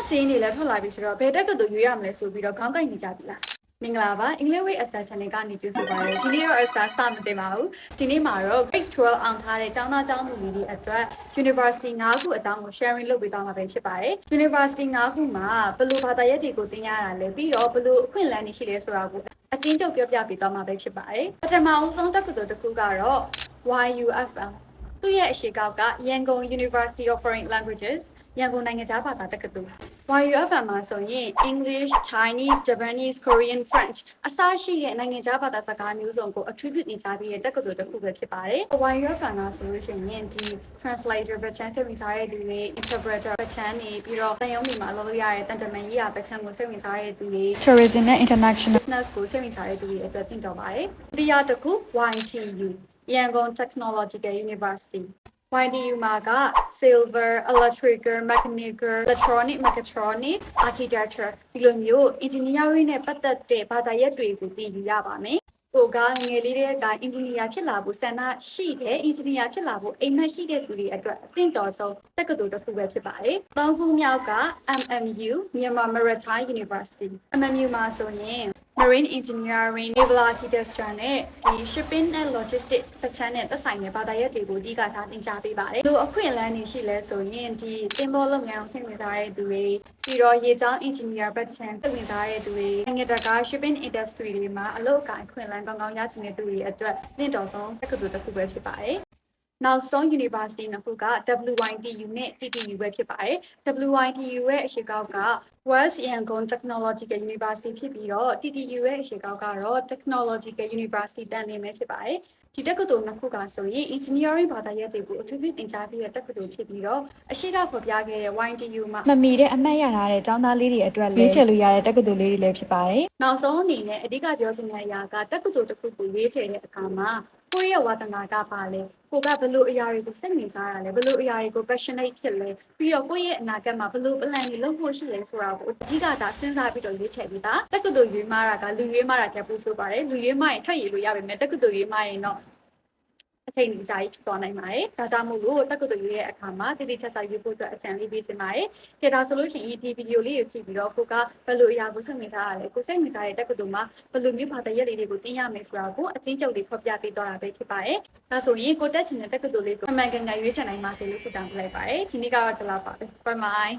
စီးနေလဲထွက်လာပြီဆိုတော့ဘယ်တက်ကတူရွေးရမလဲဆိုပြီးတော့ခေါင်းကိုက်နေကြပြီလားမင်္ဂလာပါ English with Esther Channel ကနေကြိုဆိုပါရစေဒီနေ့တော့ Esther စမတင်ပါဘူးဒီနေ့မှာတော့ Grade 12အောင်ထားတဲ့ကျောင်းသားကျောင်းသူတွေအတွက် University 9ခုအကြောင်းကို sharing လုပ်ပေးသွားမှာပဲဖြစ်ပါတယ် University 9ခုမှာဘယ်လိုဘာသာရပ်တွေကိုသင်ရတာလဲပြီးတော့ဘယ်လိုအခွင့်အလမ်းတွေရှိလဲဆိုတာကိုအချင်းချုပ်ပြောပြပေးသွားမှာပဲဖြစ်ပါတယ်ပထမအဆုံးတက္ကသိုလ်တစ်ခုကတော့ YUFL သူ့ရဲ့အရှိကောက်ကရန်ကုန် University of Foreign Languages ရန်ကုန်နိုင်ငံခြားဘာသာတက္ကသိုလ် YUFM မှာဆိုရင် English, Chinese, Japanese, Korean, French အစရှိတဲ့နိုင်ငံခြားဘာသာစကားမျိုးစုံကိုအထူးပြုသင်ကြားပြီးတဲ့တက္ကသိုလ်တစ်ခုပဲဖြစ်ပါတယ်။ YUFM ကဆိုလို့ရှိရင်ဒီ translator ဘက်ချမ်းစိတ်ဝင်စားတဲ့သူတွေ interpreter ဘက်ချမ်းနေပြီးတော့တန်ရုံးတွေမှာအလုပ်လုပ်ရတဲ့တန်တမန်ရေးရာဘက်ချမ်းကိုစိတ်ဝင်စားတဲ့သူတွေ tourism နဲ့ international business ကိုစိတ်ဝင်စားတဲ့သူတွေအတွက်သင်တော်ပါတယ်။တရားတစ်ခု YTU Yangon Technological University YDU မှာက Silver, Electrical, Mechanical, Electronic, Mechatronic, Architecture ဒီလိုမျိုး engineering နဲ့ပတ်သက်တဲ့ဘာသာရပ်တွေကိုသင်ယူရပါမယ်။ကိုကငယ်လေးတွေက engineer ဖြစ်လာဖို့ဆန္ဒရှိတဲ့ engineer ဖြစ်လာဖို့အိမ်မက်ရှိတဲ့သူတွေအတွက်အသင့်တော်ဆုံးတက္ကသိုလ်တစ်ခုပဲဖြစ်ပါတယ်။၃ခုမြောက်က MMU Myanmar Maritime University MMU မှာဆိုရင် Marine Engineering, Naval Architecture နဲ့ဒီ Shipping နဲ့ Logistics ပတ်ချမ်းနဲ့သက်ဆိုင်တဲ့ဘာသာရပ်တွေကိုအဓိကထားသင်ကြားပေးပါတယ်။ဒီအခွင့်အလမ်းတွေရှိလဲဆိုရင်ဒီသင်္ဘောလုပ်ငန်းကိုစိတ်ဝင်စားတဲ့သူတွေပြီးတော့ရေကြောင်း engineer ပတ်ချမ်းစိတ်ဝင်စားတဲ့သူတွေနိုင်ငံတကာ shipping industry တွေမှာအလုပ်အကိုင်အခွင့်အလမ်းကောင်းကောင်းရရှိနေတဲ့သူတွေအတွက်သင်တော်ဆုံးတက္ကသိုလ်တစ်ခုပဲဖြစ်ပါတယ်။နောက်ဆုံး University နှစ်ခုက WYTU နဲ့ TTU ပဲဖြစ်ပါတယ်။ WYTU ရဲ့အရှိကောက်က West Yangon Technological University ဖြစ်ပြီးတော့ TTU ရဲ့အရှိကောက်ကတော့ Technological University တန်နေပဲဖြစ်ပါတယ်။ဒီတက္ကသိုလ်နှစ်ခုကဆိုရင် engineering ဘာသာရပ်တွေကိုအထူးပြုသင်ကြားပြီးတဲ့တက္ကသိုလ်ဖြစ်ပြီးတော့အရှိကဖော်ပြခဲ့တဲ့ YTU မှာမမီတဲ့အမှတ်ရထားတဲ့ကျောင်းသားလေးတွေအတွက်လည်းရွေးချယ်လို့ရတဲ့တက္ကသိုလ်လေးတွေလည်းဖြစ်ပါတယ်။နောက်ဆုံးအနေနဲ့အဓိကပြောချင်တဲ့အရာကတက္ကသိုလ်တစ်ခုကိုရွေးချယ်တဲ့အခါမှာကိုယ့်ရဲ့ဝါသနာကပါလဲကိုကဘလို့အရာတွေကိုစိတ်ဝင်စားတာလဲဘလို့အရာတွေကို passionate ဖြစ်လဲပြီးတော့ကိုယ့်ရဲ့အနာဂတ်မှာဘလို့ plan တွေလုပ်ဖို့ရှိလဲဆိုတာကိုအဓိကဒါစဉ်းစားပြီးတော့ရွေးချယ်ပြီးသားတက္ကသိုလ်ရွေးမှားတာကလူရွေးမှားတာတက်ဖို့ဆိုပါတယ်လူရွေးမှားရင်ထွက်ရည်လို့ရပါမယ်တက္ကသိုလ်ရွေးမှားရင်တော့အချိန်ကြီးကြာကြီးဖြစ်သွားနိုင်ပါတယ်။ဒါကြောင့်မို့လို့တက္ကသိုလ်ရွေးရဲ့အခါမှာတတိချာချာရွေးဖို့အတွက်အကြံလေးပေးစင်ပါတယ်။ကြည့်ဒါဆိုလို့ရှိရင်ဒီဗီဒီယိုလေးကိုကြည့်ပြီးတော့ကိုကဘယ်လိုအရာကိုစိတ်ဝင်စားရလဲကိုစိတ်ဝင်စားတဲ့တက္ကသိုလ်မှာဘယ်လိုမျိုးဘာသာရပ်လေးတွေကိုသင်ရမယ်ဆိုတာကိုအချင်းချုပ်လေးဖော်ပြပေးသွားတာပဲဖြစ်ပါတယ်။ဒါဆိုရင်ကိုတက်ချင်တဲ့တက္ကသိုလ်လေးကိုအမှန်ကန်ကန်ရွေးချယ်နိုင်ပါစေလို့ဆုတောင်းပေးလိုက်ပါတယ်။ဒီနေ့ကတော့ဒီလောက်ပါပဲ။ Bye bye